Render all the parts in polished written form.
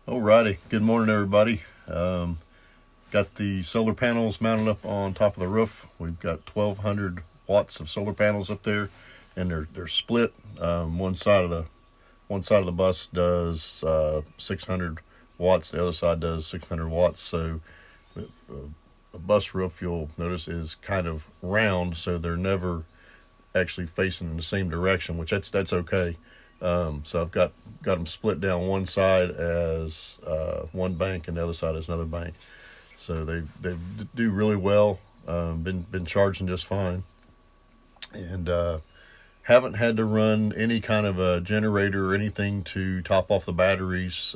Alrighty, good morning everybody. Got the solar panels mounted up on top of the roof. We've got 1,200 watts of solar panels up there, and they're split. One side of the bus does 600 watts. The other side does 600 watts. So a bus roof, you'll notice, is kind of round, so they're never actually facing in the same direction, which that's okay. So I've got them split down one side as one bank and the other side as another bank. So they do really well. Been charging just fine, and haven't had to run any kind of a generator or anything to top off the batteries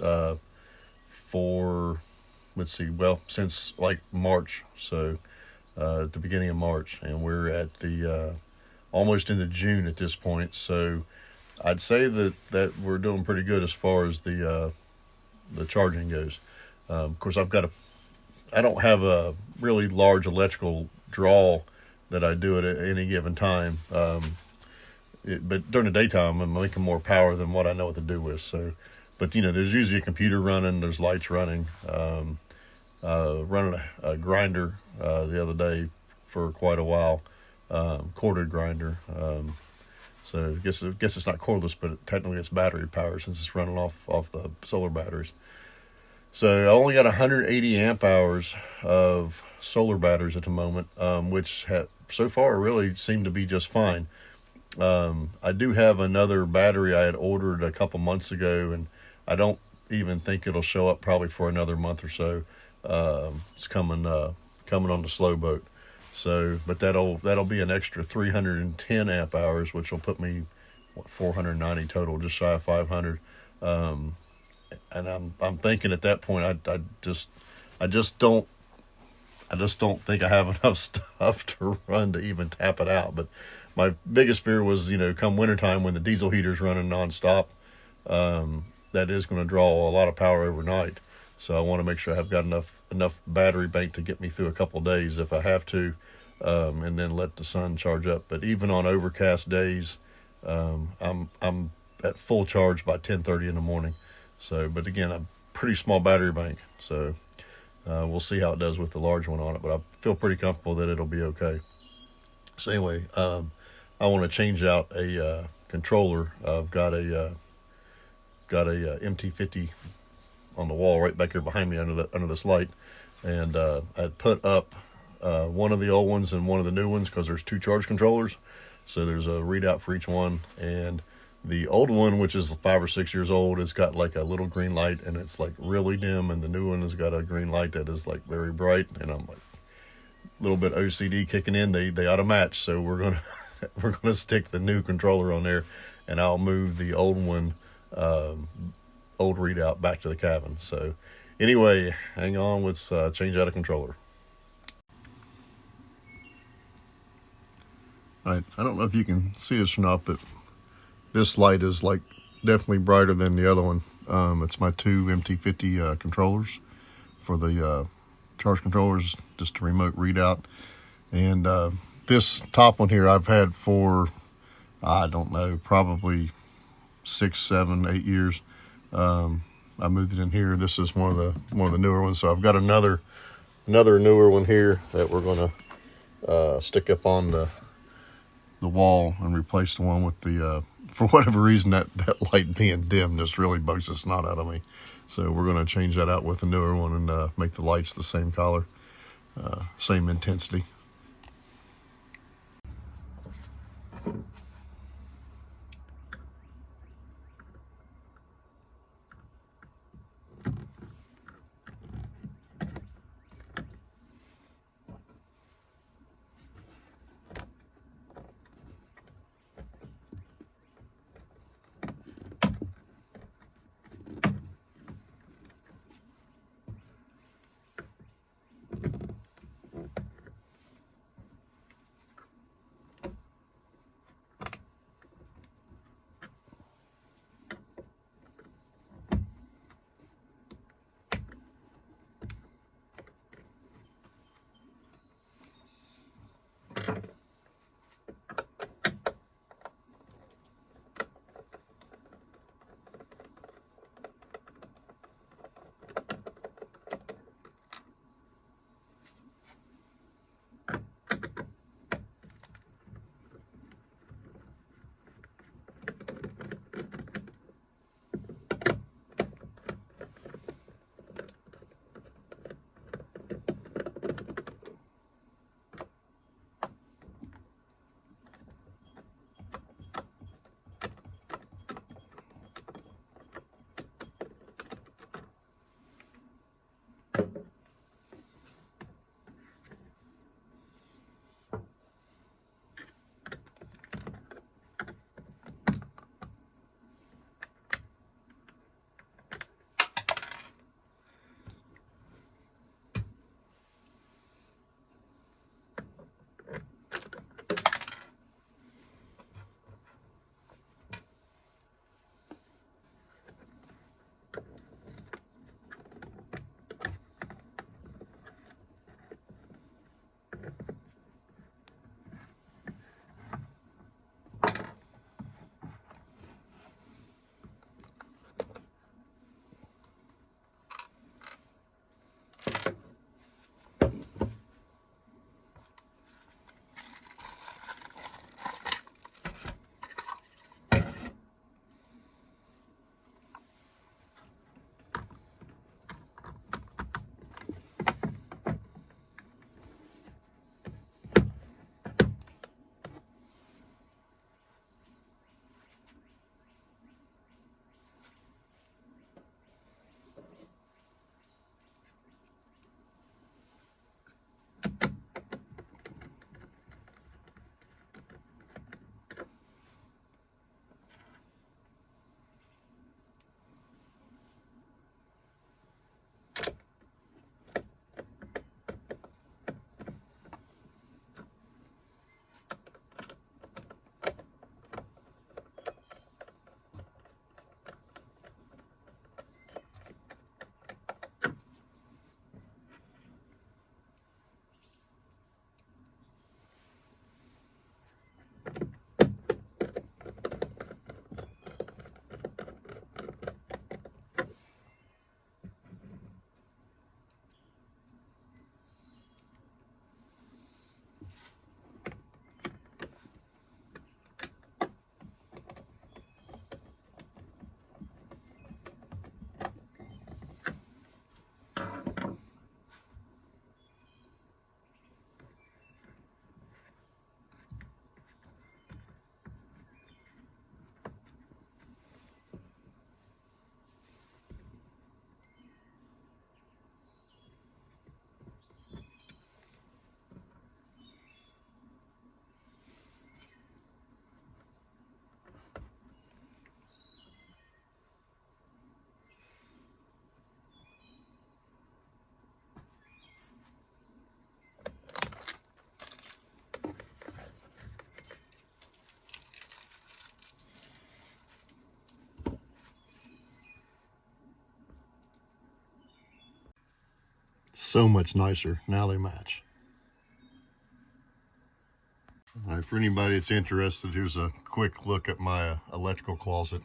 for, since like March. So at the beginning of March, and we're at the almost into June at this point. So I'd say that we're doing pretty good as far as the charging goes. Of course, I don't have a really large electrical draw that I do at any given time. But during the daytime, I'm making more power than what I know what to do with. So, but there's usually a computer running, there's lights running. Running a grinder the other day for quite a while, corded grinder. So I guess it's not cordless, but technically it's battery power since it's running off the solar batteries. So I only got 180 amp hours of solar batteries at the moment, which so far really seem to be just fine. I do have another battery I had ordered a couple months ago, and I don't even think it'll show up probably for another month or so. It's coming on the slow boat. So, but that'll be an extra 310 amp hours, which will put me 490 total, just shy of 500. And I'm thinking at that point, I just don't think I have enough stuff to run to even tap it out. But my biggest fear was, come wintertime when the diesel heater's running nonstop, that is going to draw a lot of power overnight. So I want to make sure I've got enough battery bank to get me through a couple of days if I have to, and then let the sun charge up. But even on overcast days, I'm at full charge by 10:30 in the morning. So, but again, a pretty small battery bank. So we'll see how it does with the large one on it. But I feel pretty comfortable that it'll be okay. So anyway, I want to change out a controller. I've got a MT50 on the wall right back here behind me under this light, and I'd put up one of the old ones and one of the new ones because there's two charge controllers, so there's a readout for each one. And the old one, which is 5 or 6 years old, has got like a little green light and it's like really dim, and the new one has got a green light that is like very bright, and I'm like a little bit OCD kicking in. They ought to match, so we're gonna stick the new controller on there, and I'll move the old one, old readout, back to the cabin. So anyway, hang on, let's change out a controller. Alright, I don't know if you can see this or not, but this light is like definitely brighter than the other one. It's my two MT50 controllers for the charge controllers, just a remote readout. And this top one here I've had for, I don't know, probably 6, 7, 8 years. I moved it in here. This is one of the newer ones. So I've got another newer one here that we're gonna stick up on the wall and replace the one with the for whatever reason that light being dim just really bugs the snot out of me. So we're gonna change that out with a newer one and make the lights the same color, same intensity. So much nicer. Now they match. All right, for anybody that's interested, here's a quick look at my electrical closet.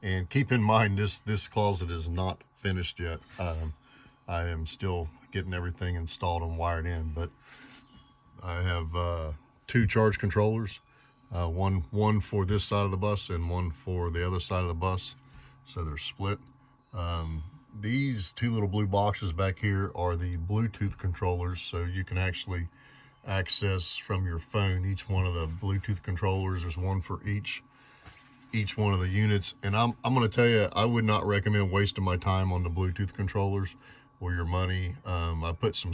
And keep in mind, this closet is not finished yet. I am still getting everything installed and wired in, but I have 2 charge controllers, one for this side of the bus and one for the other side of the bus, so they're split. These 2 little blue boxes back here are the Bluetooth controllers, so you can actually access from your phone each one of the Bluetooth controllers. There's one for each one of the units, and I'm going to tell you, I would not recommend wasting my time on the Bluetooth controllers or your money. I put some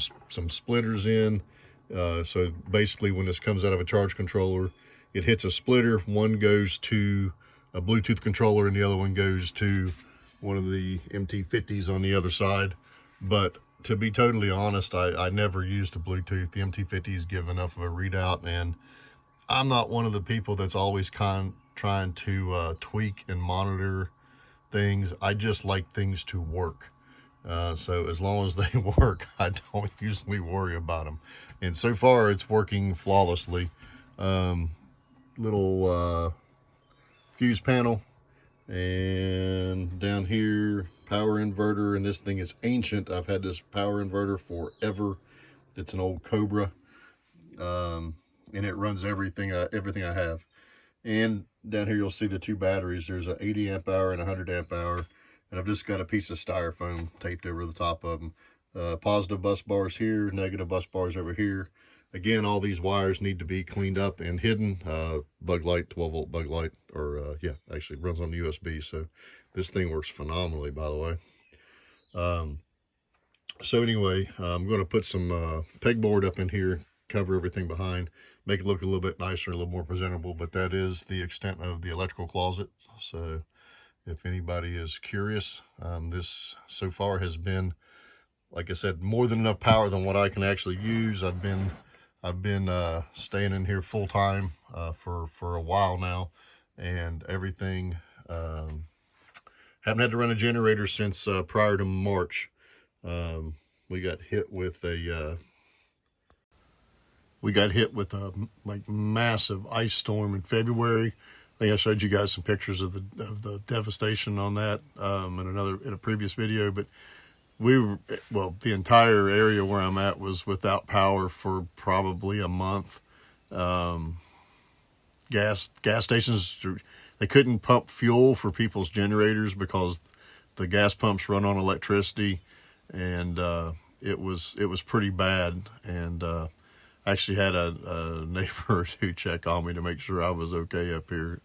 splitters in, so basically when this comes out of a charge controller, it hits a splitter. One goes to a Bluetooth controller and the other one goes to one of the MT50s on the other side. But to be totally honest, I never used a Bluetooth. The MT50s give enough of a readout, and I'm not one of the people that's always trying to tweak and monitor things. I just like things to work. So as long as they work, I don't usually worry about them. And so far, it's working flawlessly. Little fuse panel, and down here, power inverter. And this thing is ancient. I've had this power inverter forever. It's an old Cobra, and it runs everything I have. And down here you'll see the 2 batteries. There's an 80 amp hour and a 100 amp hour, and I've just got a piece of styrofoam taped over the top of them. Positive bus bars here, negative bus bars over here. Again, all these wires need to be cleaned up and hidden. Bug light, 12 volt bug light, or yeah, actually runs on USB, so this thing works phenomenally, by the way. So anyway, I'm going to put some pegboard up in here, cover everything behind, make it look a little bit nicer, a little more presentable. But that is the extent of the electrical closet. So if anybody is curious, this so far has been, like I said, more than enough power than what I can actually use. I've been staying in here full time for a while now, and everything. Haven't had to run a generator since prior to March. We got hit with a like massive ice storm in February. I think I showed you guys some pictures of the devastation on that in a previous video. But the entire area where I'm at was without power for probably a month. Gas stations, they couldn't pump fuel for people's generators because the gas pumps run on electricity, and it was pretty bad. And I actually had a neighbor to check on me to make sure I was okay up here.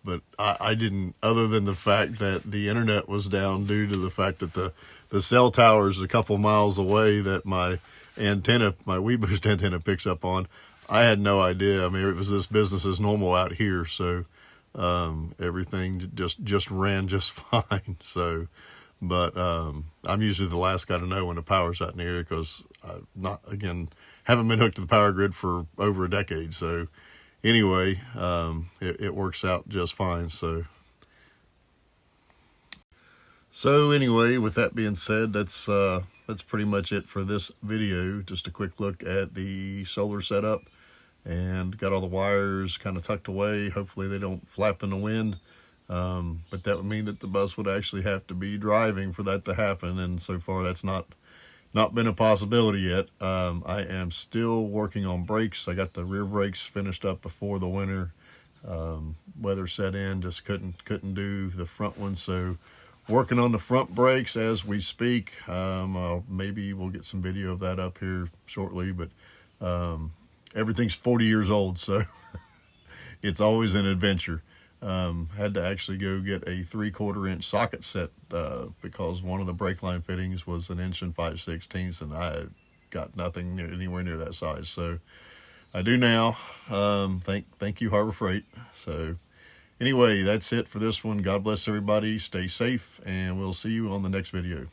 But I didn't, other than the fact that the internet was down due to the fact that the cell tower is a couple miles away that my WeBoost antenna picks up on. I had no idea. I mean, it was this business as normal out here, so everything just ran just fine. So, but I'm usually the last guy to know when the power's out in the area, because haven't been hooked to the power grid for over a decade. So anyway, it works out just fine. So anyway, with that being said, that's pretty much it for this video. Just a quick look at the solar setup, and got all the wires kind of tucked away. Hopefully they don't flap in the wind, but that would mean that the bus would actually have to be driving for that to happen, and so far that's not been a possibility yet. I am still working on brakes. I got the rear brakes finished up before the winter weather set in. Just couldn't do the front one, so working on the front brakes as we speak. Maybe we'll get some video of that up here shortly, but everything's 40 years old, so it's always an adventure. Had to actually go get a 3/4 inch socket set because one of the brake line fittings was 1 5/16 inches, and I got nothing anywhere near that size. So I do now. Thank you, Harbor Freight. So anyway, that's it for this one. God bless everybody. Stay safe, and we'll see you on the next video.